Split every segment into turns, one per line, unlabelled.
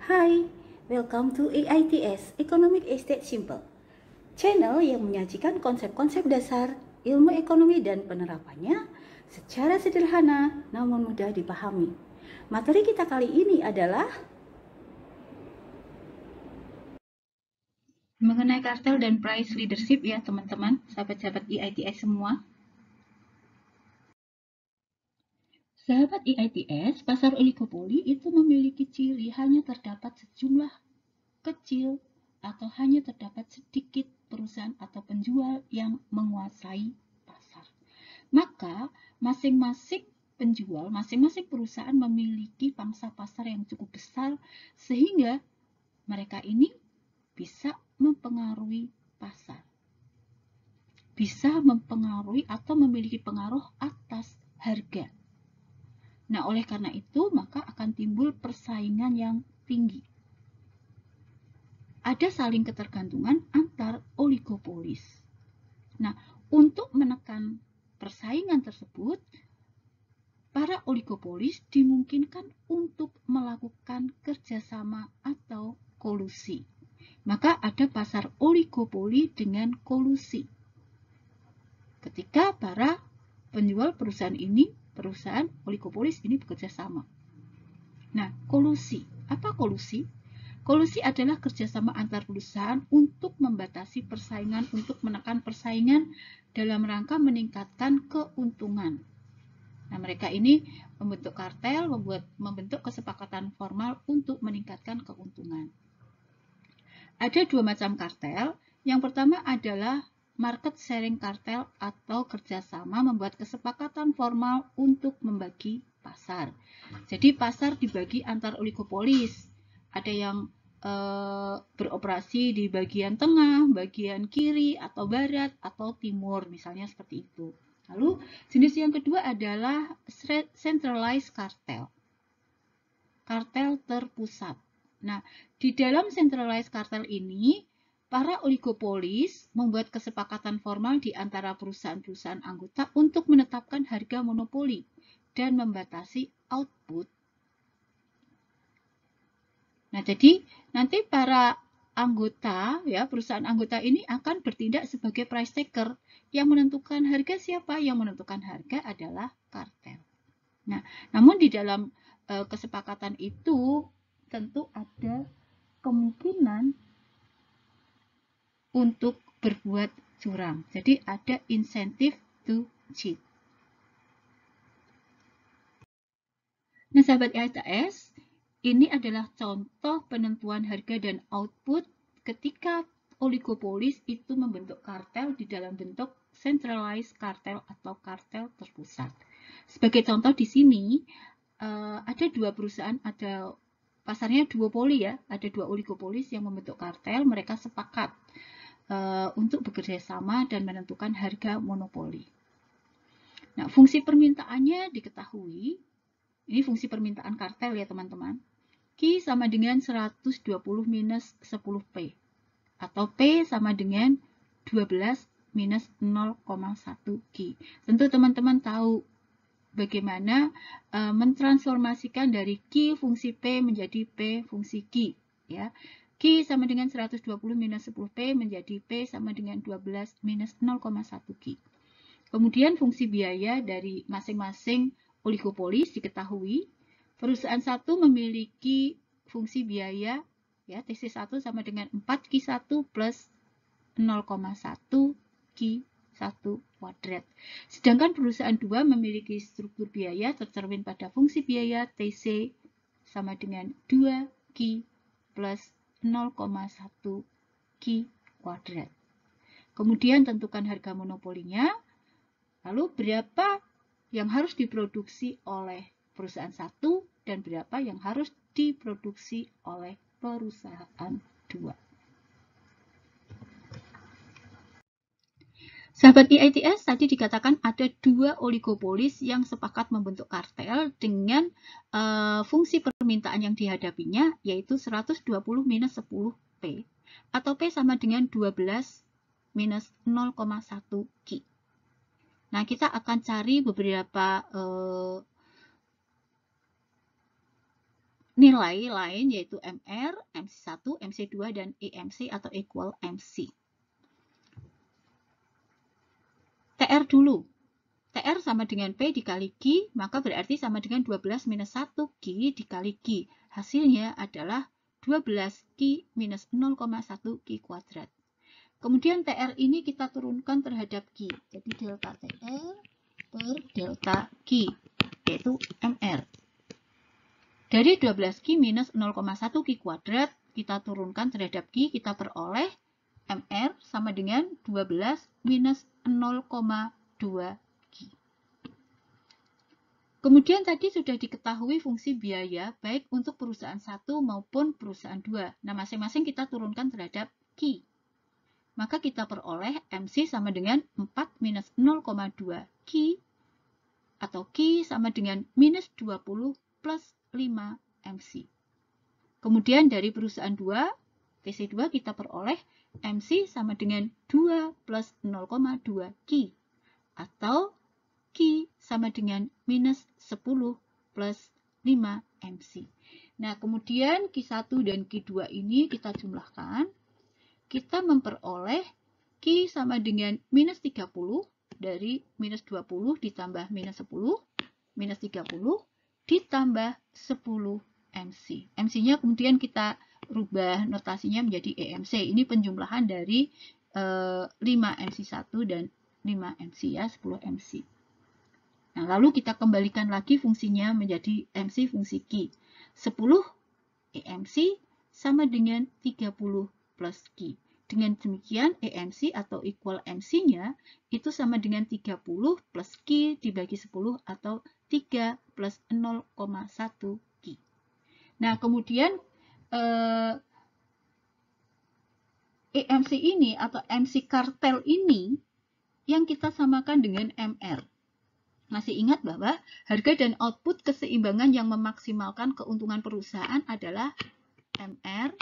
Hai, welcome to EITS, Economic Estate Simple, channel yang menyajikan konsep-konsep dasar ilmu ekonomi dan penerapannya secara sederhana namun mudah dipahami. Materi kita kali ini adalah mengenai kartel dan price leadership ya teman-teman, sahabat-sahabat EITS semua. Sahabat EITS, pasar oligopoli itu memiliki ciri hanya terdapat sejumlah kecil atau hanya terdapat sedikit perusahaan atau penjual yang menguasai pasar. Maka masing-masing penjual, masing-masing perusahaan memiliki pangsa pasar yang cukup besar sehingga mereka ini bisa mempengaruhi pasar. Bisa mempengaruhi atau memiliki pengaruh atas harga. Nah, oleh karena itu, maka akan timbul persaingan yang tinggi. Ada saling ketergantungan antar oligopolis. Nah, untuk menekan persaingan tersebut, para oligopolis dimungkinkan untuk melakukan kerjasama atau kolusi. Maka ada pasar oligopoli dengan kolusi. Ketika para penjual perusahaan oligopolis ini bekerja sama. Nah, kolusi. Apa kolusi? Kolusi adalah kerjasama antar perusahaan untuk membatasi persaingan, untuk menekan persaingan dalam rangka meningkatkan keuntungan. Nah, mereka ini membentuk kartel, membentuk kesepakatan formal untuk meningkatkan keuntungan. Ada dua macam kartel. Yang pertama adalah market sharing kartel atau kerjasama membuat kesepakatan formal untuk membagi pasar. Jadi pasar dibagi antar oligopolis. Ada yang beroperasi di bagian tengah, bagian kiri, atau barat, atau timur, misalnya seperti itu. Lalu jenis yang kedua adalah centralized kartel. Kartel terpusat. Nah, di dalam centralized kartel ini, para oligopolis membuat kesepakatan formal di antara perusahaan-perusahaan anggota untuk menetapkan harga monopoli dan membatasi output. Nah, jadi nanti para anggota, ya, perusahaan anggota ini akan bertindak sebagai price taker. Yang menentukan harga siapa? Yang menentukan harga adalah kartel. Nah, namun di dalam kesepakatan itu tentu ada kemungkinan untuk berbuat curang. Jadi ada insentif to cheat. Nah, sahabat EITS, ini adalah contoh penentuan harga dan output ketika oligopolis itu membentuk kartel di dalam bentuk centralized kartel atau kartel terpusat. Sebagai contoh di sini, ada dua perusahaan, ada pasarnya duopoli ya, ada dua oligopolis yang membentuk kartel, mereka sepakat untuk bekerja sama dan menentukan harga monopoli. Nah, fungsi permintaannya diketahui, ini fungsi permintaan kartel ya teman-teman. Q sama dengan 120 minus 10P, atau P sama dengan 12 minus 0,1 Q. Tentu teman-teman tahu bagaimana mentransformasikan dari Q fungsi P menjadi P fungsi Q. Ya. Q sama dengan 120 minus 10P menjadi P sama dengan 12 minus 0,1 Q. Kemudian fungsi biaya dari masing-masing oligopolis diketahui. Perusahaan satu memiliki fungsi biaya, ya, TC1 sama dengan 4Q1 plus 0,1 Q1 kuadrat. Sedangkan perusahaan 2 memiliki struktur biaya tercermin pada fungsi biaya TC sama dengan 2Q plus 0,1 Q kuadrat. Kemudian tentukan harga monopolinya, lalu berapa yang harus diproduksi oleh perusahaan satu dan berapa yang harus diproduksi oleh perusahaan 2. Sahabat EITS, tadi dikatakan ada dua oligopolis yang sepakat membentuk kartel dengan fungsi permintaan yang dihadapinya, yaitu 120 minus 10P, atau P sama dengan 12 minus 0,1 Q. Nah, kita akan cari beberapa nilai lain yaitu MR, MC1, MC2, dan EMC atau equal MC. TR dulu. TR sama dengan P dikali Q, maka berarti sama dengan 12 minus 1 Q dikali Q. Hasilnya adalah 12 Q minus 0,1 Q kuadrat. Kemudian TR ini kita turunkan terhadap Q. Jadi delta TR per delta Q, yaitu MR. Dari 12 Q minus 0,1 Q kuadrat, kita turunkan terhadap Q, kita peroleh MR sama dengan 12 minus 0,2 Q. Kemudian tadi sudah diketahui fungsi biaya baik untuk perusahaan 1 maupun perusahaan 2. Nah, masing-masing kita turunkan terhadap Q. Maka kita peroleh MC sama dengan 4 minus 0,2 Q atau Q sama dengan minus 20 plus 5 MC. Kemudian dari perusahaan 2, TC2 kita peroleh MC sama dengan 2 plus 0,2 Q atau Q sama dengan minus 10 plus 5 MC. Nah, kemudian Q1 dan Q2 ini kita jumlahkan. Kita memperoleh Q sama dengan minus 30 dari minus 20 ditambah minus 10, minus 30 ditambah 10 MC. MC-nya kemudian kita rubah notasinya menjadi EMC. Ini penjumlahan dari 5 MC1 dan 5 MC ya, 10 MC. Nah, lalu kita kembalikan lagi fungsinya menjadi MC fungsi Q. 10 EMC sama dengan 30 plus Q. Dengan demikian EMC atau equal MC-nya itu sama dengan 30 plus Q dibagi 10 atau 3 plus 0,1 Q. Nah, kemudian EMC ini atau MC kartel ini yang kita samakan dengan MR. Masih ingat bahwa harga dan output keseimbangan yang memaksimalkan keuntungan perusahaan adalah MR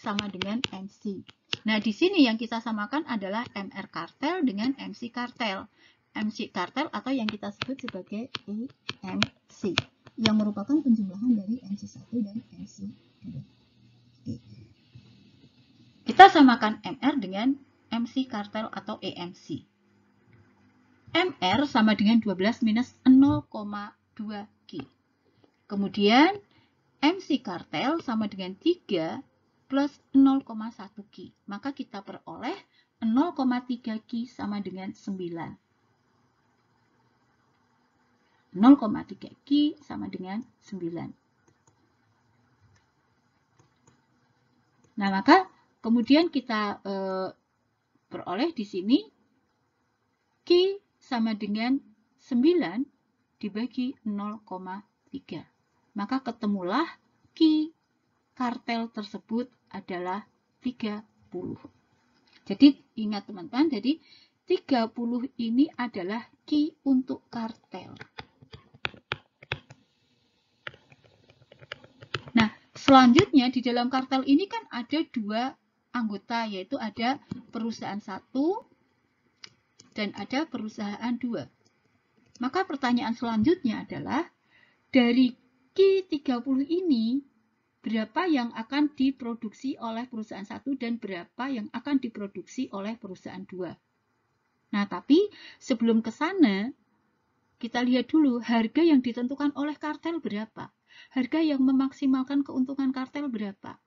sama dengan MC. Nah, di sini yang kita samakan adalah MR kartel dengan MC kartel. MC kartel atau yang kita sebut sebagai EMC, yang merupakan penjumlahan dari MC1 dan MC2. Kita samakan MR dengan MC kartel atau EMC. MR sama dengan 12 minus 0,2 Q. Kemudian MC kartel sama dengan 3 plus 0,1 Q. Maka kita peroleh 0,3 Q sama dengan 9. 0,3 Q sama dengan 9. Nah, maka kemudian kita peroleh di sini Q sama dengan 9 dibagi 0,3. Maka ketemulah Q kartel tersebut adalah 30. Jadi ingat teman-teman, jadi 30 ini adalah Q untuk kartel. Nah, selanjutnya di dalam kartel ini kan ada dua anggota, yaitu ada perusahaan 1 dan ada perusahaan 2. Maka pertanyaan selanjutnya adalah, dari Q30 ini, berapa yang akan diproduksi oleh perusahaan 1 dan berapa yang akan diproduksi oleh perusahaan 2. Nah, tapi sebelum ke sana, kita lihat dulu harga yang ditentukan oleh kartel berapa. Harga yang memaksimalkan keuntungan kartel berapa.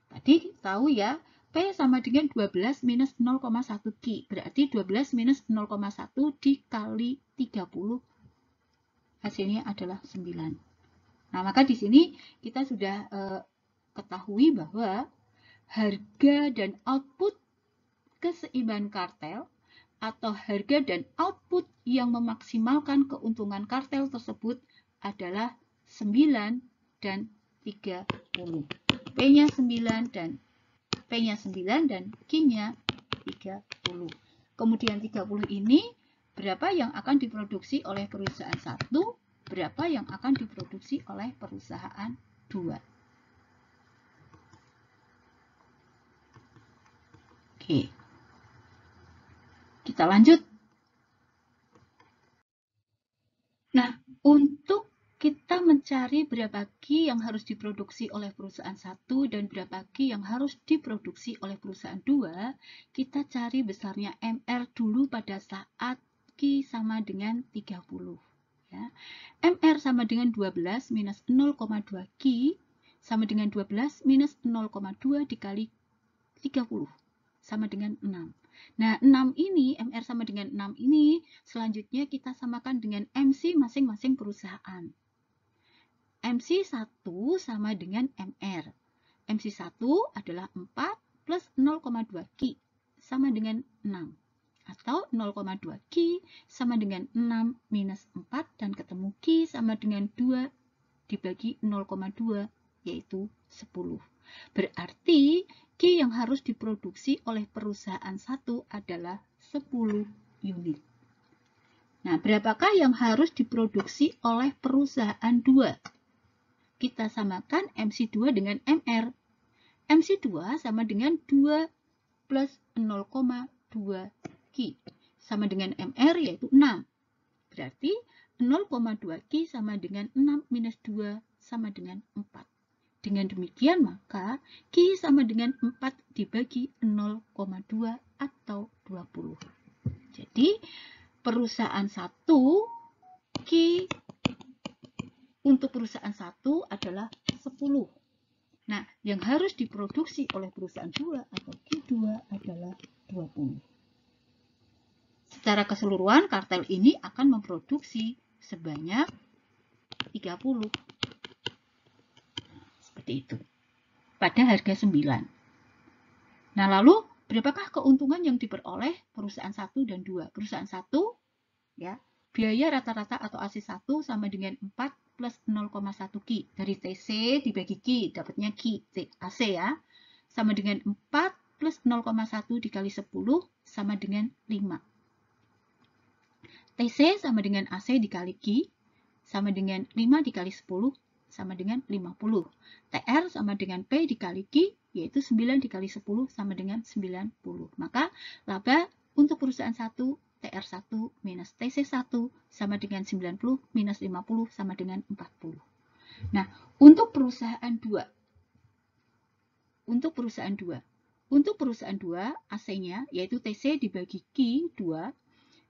Tadi tahu ya, P sama dengan 12 minus 0,1 Q. Berarti 12 minus 0,1 dikali 30. Hasilnya adalah 9. Nah, maka di sini kita sudah ketahui bahwa harga dan output keseimbangan kartel atau harga dan output yang memaksimalkan keuntungan kartel tersebut adalah 9 dan 30. P-nya 9 dan P-nya 9 dan Q-nya 30. Kemudian 30 ini berapa yang akan diproduksi oleh perusahaan 1, berapa yang akan diproduksi oleh perusahaan 2. Oke. Kita lanjut. Nah, untuk kita mencari berapa Ki yang harus diproduksi oleh perusahaan 1 dan berapa Ki yang harus diproduksi oleh perusahaan 2, kita cari besarnya MR dulu pada saat Ki sama dengan 30. Ya. MR sama dengan 12 minus 0,2 Ki sama dengan 12 minus 0,2 dikali 30 sama dengan 6. Nah, 6 ini, MR sama dengan 6 ini, selanjutnya kita samakan dengan MC masing-masing perusahaan. MC1 sama dengan MR. MC1 adalah 4 plus 0,2 Ki sama dengan 6. Atau 0,2 Ki sama dengan 6 minus 4 dan ketemu Ki sama dengan 2 dibagi 0,2 yaitu 10. Berarti Ki yang harus diproduksi oleh perusahaan 1 adalah 10 unit. Nah, berapakah yang harus diproduksi oleh perusahaan 2? Kita samakan MC2 dengan MR. MC2 sama dengan 2 plus 0,2 Ki. Sama dengan MR yaitu 6. Berarti 0,2 Ki sama dengan 6 minus 2 sama dengan 4. Dengan demikian maka Ki sama dengan 4 dibagi 0,2 atau 20. Jadi perusahaan 1 Ki untuk perusahaan 1 adalah 10. Nah, yang harus diproduksi oleh perusahaan 2 atau Q2 adalah 20. Secara keseluruhan, kartel ini akan memproduksi sebanyak 30. Seperti itu. Pada harga 9. Nah, lalu berapakah keuntungan yang diperoleh perusahaan 1 dan 2? Perusahaan 1, ya, biaya rata-rata atau AC1 sama dengan 4 plus 0,1 Ki. Dari TC dibagi Ki, dapatnya Ki, AC ya. Sama dengan 4 plus 0,1 dikali 10 sama dengan 5. TC sama dengan AC dikali Ki, sama dengan 5 dikali 10, sama dengan 50. TR sama dengan P dikali Ki, yaitu 9 dikali 10 sama dengan 90. Maka laba untuk perusahaan 1, TR1 minus TC1 sama dengan 90 minus 50 sama dengan 40. Nah, untuk perusahaan 2. Untuk perusahaan 2, AC-nya yaitu TC dibagi Ki 2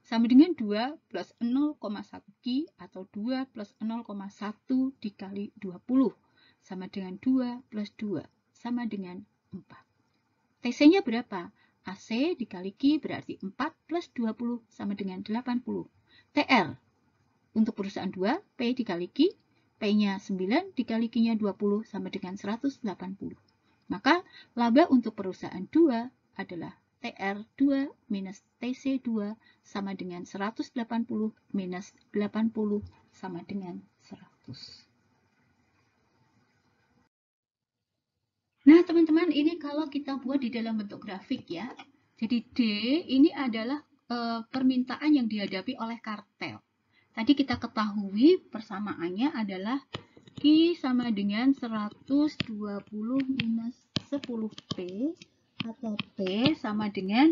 sama dengan 2 plus 0,1 Ki atau 2 plus 0,1 dikali 20 sama dengan 2 plus 2 sama dengan 4. TC-nya berapa? AC dikali Ki berarti 4 plus 20 sama dengan 80. TR untuk perusahaan 2, P dikali Ki, P-nya 9 dikali Ki-nya 20 sama dengan 180. Maka laba untuk perusahaan 2 adalah TR2 minus TC2 sama dengan 180 minus 80 sama dengan 100. Nah, teman-teman, ini kalau kita buat di dalam bentuk grafik ya. Jadi D ini adalah permintaan yang dihadapi oleh kartel. Tadi kita ketahui persamaannya adalah Q sama dengan 120 minus 10P atau P sama dengan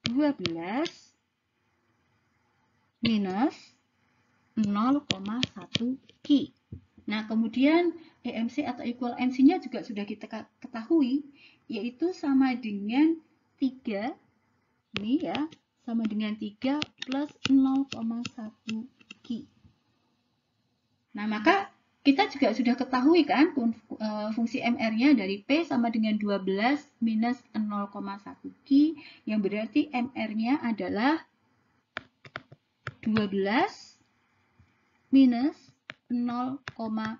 12 minus 0,1 Ki. Nah, kemudian EMC atau equal MC-nya juga sudah kita ketahui, yaitu sama dengan 3, ini ya, sama dengan 3 plus 0,1 Ki. Nah, maka kita juga sudah ketahui kan fungsi MR-nya dari P sama dengan 12 minus 0,1 Ki, yang berarti MR-nya adalah 12 minus 0,2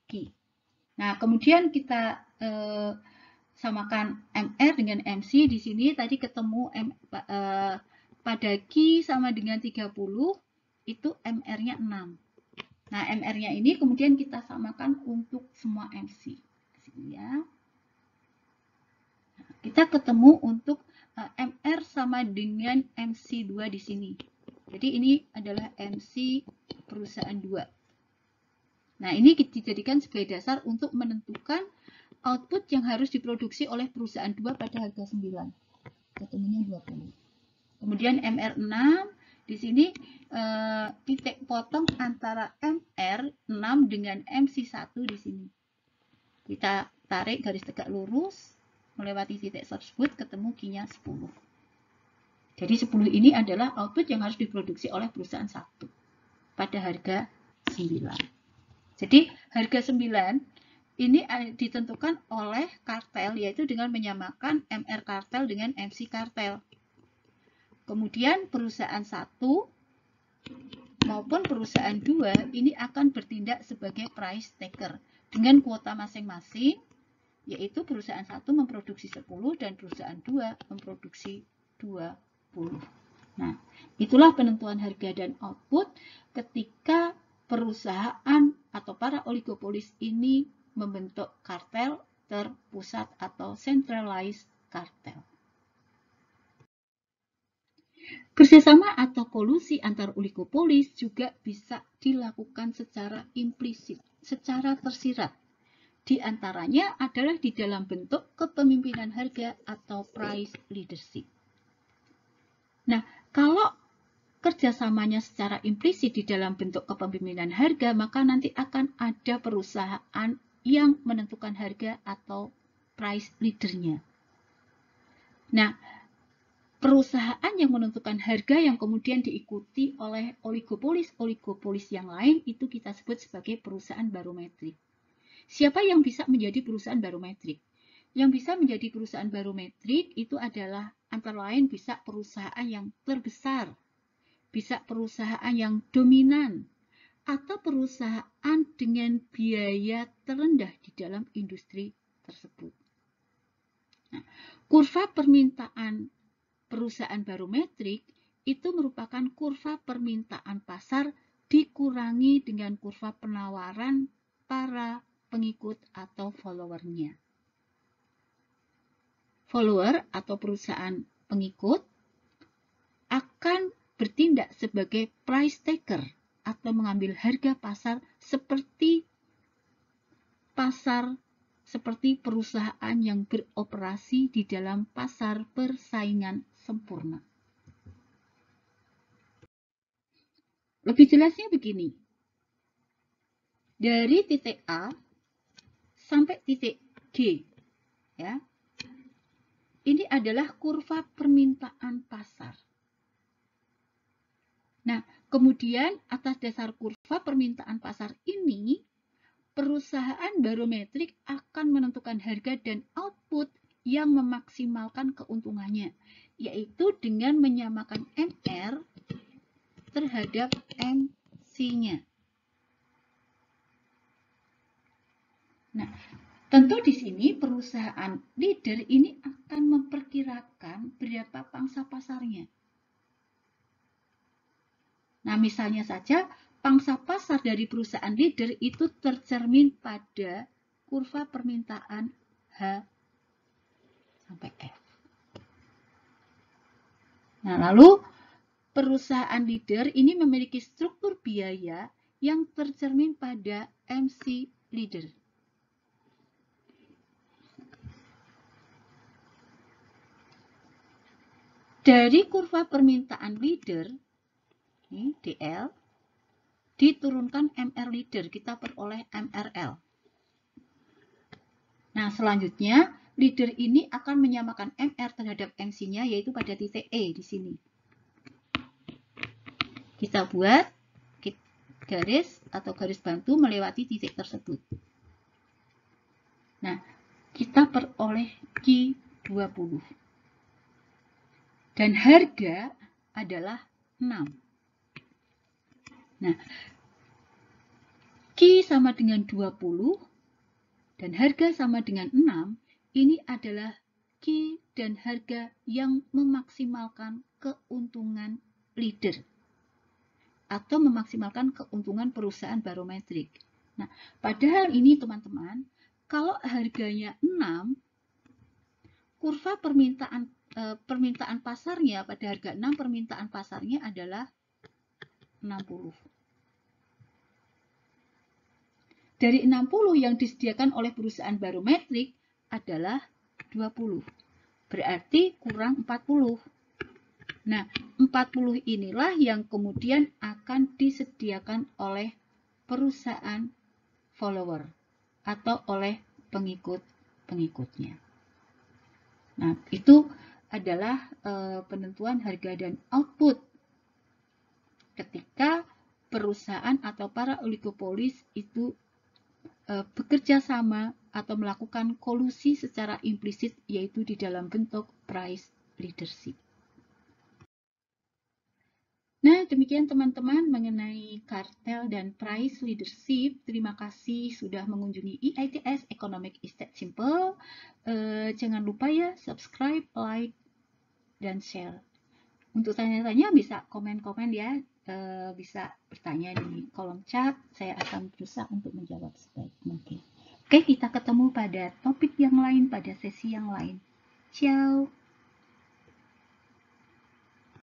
Ki. Nah, kemudian kita samakan MR dengan MC. Di sini tadi ketemu pada Ki sama dengan 30, itu MR-nya 6. Nah, MR-nya ini kemudian kita samakan untuk semua MC. Ya. Nah, kita ketemu untuk MR sama dengan MC2 di sini. Jadi ini adalah MC perusahaan 2. Nah, ini dijadikan sebagai dasar untuk menentukan output yang harus diproduksi oleh perusahaan 2 pada harga 9. Ketemunya 20. Kemudian MR6 Di sini titik potong antara MR6 dengan MC1 di sini. Kita tarik garis tegak lurus melewati titik tersebut, ketemu Q-nya 10. Jadi 10 ini adalah output yang harus diproduksi oleh perusahaan 1 pada harga 9. Jadi harga 9 ini ditentukan oleh kartel, yaitu dengan menyamakan MR kartel dengan MC kartel. Kemudian perusahaan 1 maupun perusahaan 2 ini akan bertindak sebagai price taker dengan kuota masing-masing, yaitu perusahaan 1 memproduksi 10 dan perusahaan 2 memproduksi 20. Nah, itulah penentuan harga dan output ketika perusahaan atau para oligopolis ini membentuk kartel terpusat atau centralized kartel. Kerjasama atau kolusi antar oligopolis juga bisa dilakukan secara implisit, secara tersirat. Di antaranya adalah di dalam bentuk kepemimpinan harga atau price leadership. Nah, kalau kerjasamanya secara implisit di dalam bentuk kepemimpinan harga, maka nanti akan ada perusahaan yang menentukan harga atau price leadernya. Nah, perusahaan yang menentukan harga yang kemudian diikuti oleh oligopolis yang lain itu kita sebut sebagai perusahaan barometrik. Siapa yang bisa menjadi perusahaan barometrik? Yang bisa menjadi perusahaan barometrik itu adalah antara lain bisa perusahaan yang terbesar, bisa perusahaan yang dominan, atau perusahaan dengan biaya terendah di dalam industri tersebut. Nah, kurva permintaan perusahaan barometrik itu merupakan kurva permintaan pasar dikurangi dengan kurva penawaran para pengikut atau followernya. Follower atau perusahaan pengikut akan bertindak sebagai price taker atau mengambil harga pasar seperti perusahaan yang beroperasi di dalam pasar persaingan sempurna. Lebih jelasnya begini. Dari titik A sampai titik G, ya. Ini adalah kurva permintaan pasar. Nah, kemudian atas dasar kurva permintaan pasar ini, perusahaan barometrik akan menentukan harga dan output yang memaksimalkan keuntungannya, yaitu dengan menyamakan MR terhadap MC-nya. Nah, tentu di sini perusahaan leader ini akan memperkirakan berapa pangsa pasarnya. Nah, misalnya saja pangsa pasar dari perusahaan leader itu tercermin pada kurva permintaan H sampai F. Nah, lalu perusahaan leader ini memiliki struktur biaya yang tercermin pada MC leader. Dari kurva permintaan leader, ini DL, diturunkan MR leader, kita peroleh MRL. Nah, selanjutnya, leader ini akan menyamakan MR terhadap MC-nya, yaitu pada titik E di sini. Kita buat garis atau garis bantu melewati titik tersebut. Nah, kita peroleh Q20. Dan harga adalah 6. Nah, Q sama dengan 20 dan harga sama dengan 6, ini adalah Q dan harga yang memaksimalkan keuntungan leader atau memaksimalkan keuntungan perusahaan barometrik. Nah, padahal ini teman-teman, kalau harganya 6, kurva permintaan pasarnya pada harga 6, permintaan pasarnya adalah 60. Dari 60 yang disediakan oleh perusahaan barometrik adalah 20. Berarti kurang 40. Nah, 40 inilah yang kemudian akan disediakan oleh perusahaan follower atau oleh pengikut-pengikutnya. Nah, itu adalah penentuan harga dan output ketika perusahaan atau para oligopolis itu bekerja sama atau melakukan kolusi secara implisit, yaitu di dalam bentuk price leadership. Nah, demikian teman-teman mengenai kartel dan price leadership. Terima kasih sudah mengunjungi EITS Economic is that Simple. Jangan lupa ya subscribe, like, dan share. Untuk tanya-tanya bisa komen-komen ya, bisa bertanya di kolom chat. Saya akan berusaha untuk menjawab sebaik mungkin. Oke, kita ketemu pada topik yang lain, pada sesi yang lain. Ciao!